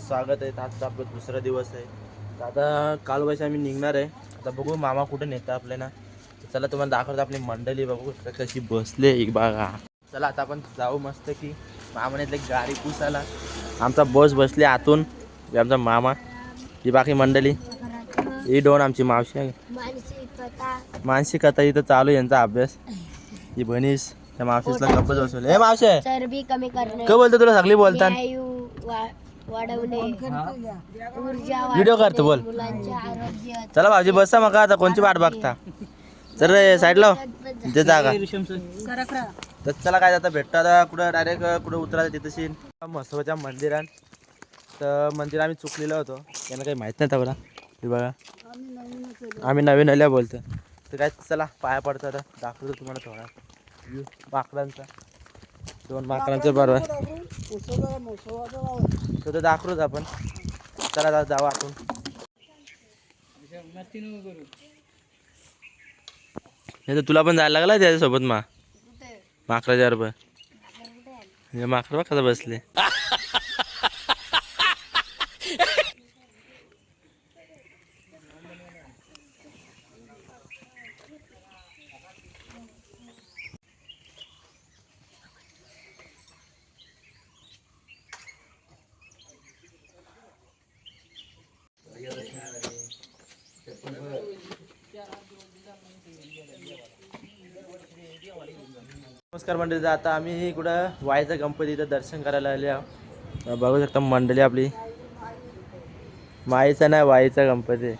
स्वागत आहे. आजचा आपला दुसरा दिवस आहे. तर आता कालवाशी आम्ही निघणार आहे. आता बघू मामा कुठे नेता आपल्याला. चला तुम्हाला दाखवतो आपली मंडळी बघू कशी बसले एक बघा. चला आता आपण जाऊ मस्त की मामाने गाडी पुसायला. आमचा बस बसले आतून. आमचा मामा ही बाकी मंडळी ही दोन आमची मावशी आहे. मानसिक कथा इथं चालू यांचा अभ्यास. ही बनीस त्या मावशीला गप्पच बसवले. हे मावशी चरबी कमी करणे, काय बोलतो तुला सगळी बोलतात. वाढवणे, ऊर्जा व्हिडिओ करतो बोल. मुलांचे आरोग्य. चला भाऊजी बसा मग आता कोणची वाट बघता. तर साईड लाव ते जागा. तर चला काय आता भेटतो आता कुठं डायरेक्ट कुठं उतरायचं तिथं मसोबाच्या मंदिरात. तर मंदिर आम्ही चुकलेलो होतो त्यांना काही माहीत नाही तेवढा. ते बघा आम्ही नवीन आल्या बोलतो. तर काय चला पाया पडतो आता दाखवतो तुम्हाला थोडा व्ह्यू माकडांचा. दोन माकडांचं बरोबर तर दाखवूच आपण. चला जाऊ आपण. नाही तर तुला पण जायला लागला त्याच्यासोबत माकडाच्या बरोबर. माकड बघ कसं बसले. नमस्कार मंडळी. आता आम्ही कुठं वाईचा गणपती इथं दर्शन करायला आले आहोत. बघू शकता मंडळी आपली. माईचा नाही वाईचा गणपती.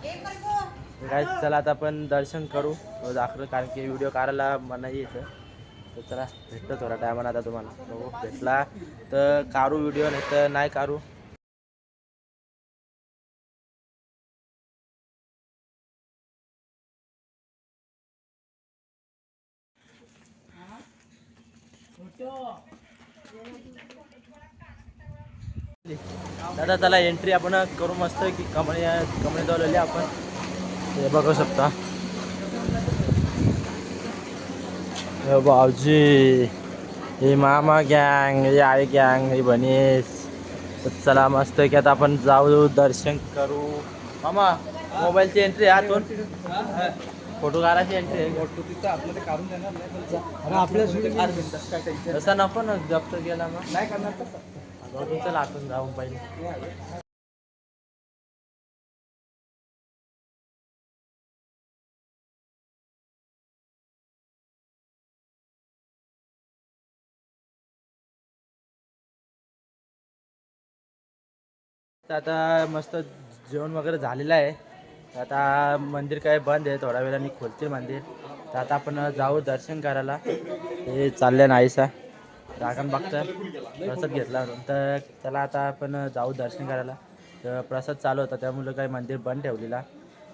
काय चला आता आपण दर्शन करू दाखवलं कारण की व्हिडिओ काढायला मनाई येतं. तर चला भेटतो थोडा टायमानं आता तुम्हाला. बघू भेटला तर काढू व्हिडिओ नाही तर नाही काढू. दादा चला एंट्री आपण करू मस्त की कमळे दौलली आपण. हे बघू शकता भाऊजी हे मामा गँग हे आई गँग ही बनीस. तर चला मस्त की आता आपण जाऊ दर्शन करू. मामा मोबाईलची एंट्री आतून फोटो काढायची एंट्री आहे. तसा नको ना जप्त केला मग नाही करणार. चला आतून जाऊन पाहिजे. तर आता मस्त जेवण वगैरे झालेलं आहे. आता मंदिर काय बंद आहे थोड्या वेळाने खोलते मंदिर. तर आता आपण जाऊ दर्शन करायला. हे चालले नाहीसा राखण बघता प्रसाद घेतला तर चला आता आपण जाऊ दर्शन करायला. तर प्रसाद चालू होता त्यामुळे काही मंदिर बंद ठेवलेला.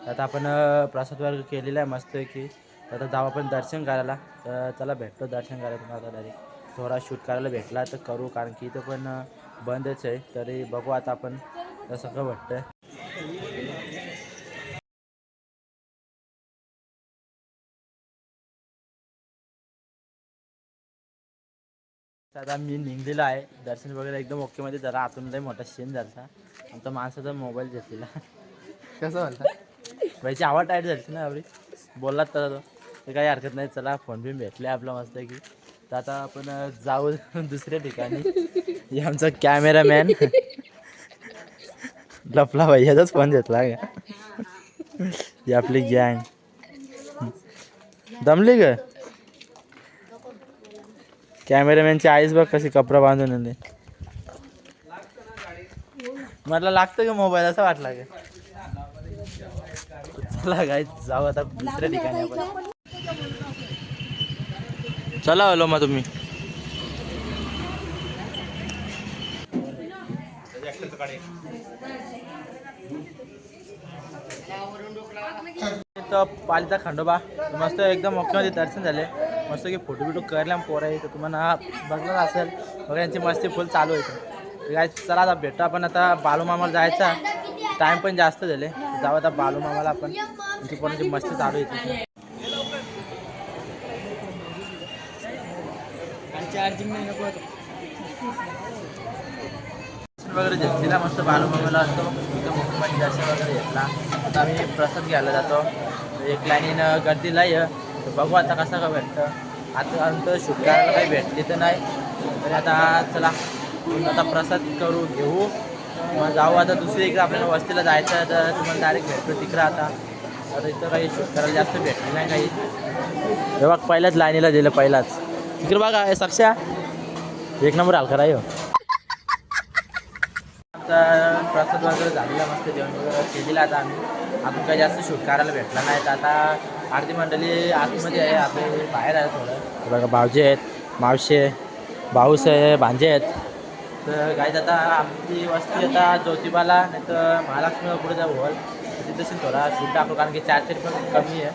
आता आपण प्रसाद वगैरे केलेला आहे मस्त की. आता जाऊ आपण दर्शन करायला. तर चला भेटतो दर्शन करायला तुम्हाला डायरेक्ट. थोडा शूट करायला भेटला तर करू कारण की इथं पण बंदच आहे. तरी बघू आता आपण सगळं वाटतंय. आता मी निघलेलो आहे दर्शन वगैरे एकदम ओके मध्ये. जरा आतून लय मोठा सीन झाला. आमचा माणसाचा मोबाईल घेतलेला. कसं म्हणता व्हायची आवाज टाईट झाली ना आवडी बोललात तसा तो. ते काही हरकत नाही. चला फोन बिन भेटले आपला मस्त की. तर आता आपण जाऊ दुसऱ्या ठिकाणी. हे आमचा कॅमेरामॅन लपला भैयाचाच फोन घेतला का. ही आपली गँग दमली का. कॅमेरामॅनची आईस बघ कशी कपडा बांधून आली. म्हटलं लागतं का मोबाईल असं वाटला का. चला काय जाऊ आता दुसऱ्या ठिकाणी आपण. चला हलो मग तुम्ही. पालीचा खंडोबा मस्त एकदम मोठ्यामध्ये दर्शन झाले. मस्त की फोटो बिटो करल्या पोरं आहे. तर तुम्हाला बघलं असेल बघा यांची मस्ती फुल चालू आहे. काय चला आता भेटतो आपण. आता बालूमामाला जायचा टाईम पण जास्त झाले. जाऊ आता बालूमामाला आपण. त्यांची पोरांची मस्ती चालू आहे. चार्जिंग नाही नको. वगैरे घेतलेला मस्त बालूमामाला असतो तिथं मुख्यमंत्री दर्शन वगैरे घेतला. आता आम्ही प्रसाद घ्यायला जातो. एक लाईनीनं गर्दीला आहे. तर बघू आता कसं का भेटतं. आता नंतर शूट करायला काही भेटली तर नाही. तरी आता चला आता प्रसाद करू घेऊ मग जाऊ. आता दुसरी इकडे आपल्याला वस्तीला जायचं आहे तर तुम्हाला डायरेक्ट भेटतो तिकडं. आता इथं काही शूट करायला जास्त भेटलं नाही काही. हे बघ पहिल्याच लाईनीला दिलं पहिलाच. इकडे बघा हे साक्षा एक नंबर हलका राही. आमचा प्रसाद वगैरे झालेला मस्त जेवण वगैरे केलेलं. आता आपण काही जास्त शूट करायला भेटला नाही. तर आता आरती मंडळी आतमध्ये आहे आपले बाहेर आहे थोडं. बघा भाऊजी आहेत मावशी भाऊस आहे भांजे आहेत. तर काहीच आता आमची वस्ती आता ज्योतिबाला नाही तर महालक्ष्मीला पुढे जाऊ बोल तिथं थोडा शूट टाकलो कारण की चार्जर पण कमी आहे.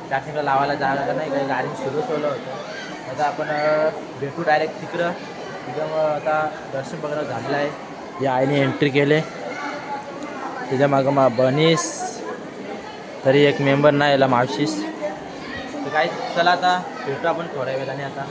ट्रॅफिकला लावायला जागा का नाही काही गाडी सुरू ठेवलं होतं. आता आपण भेटू डायरेक्ट तिकडं. तिथं आता दर्शन वगैरे झालेलं आहे. या आईने एंट्री केले त्याच्या मागं बनीस तरी एक मेंबर नाही याला मावशीस. तर काही चला आता भेटू आपण थोड्या वेळाने आता.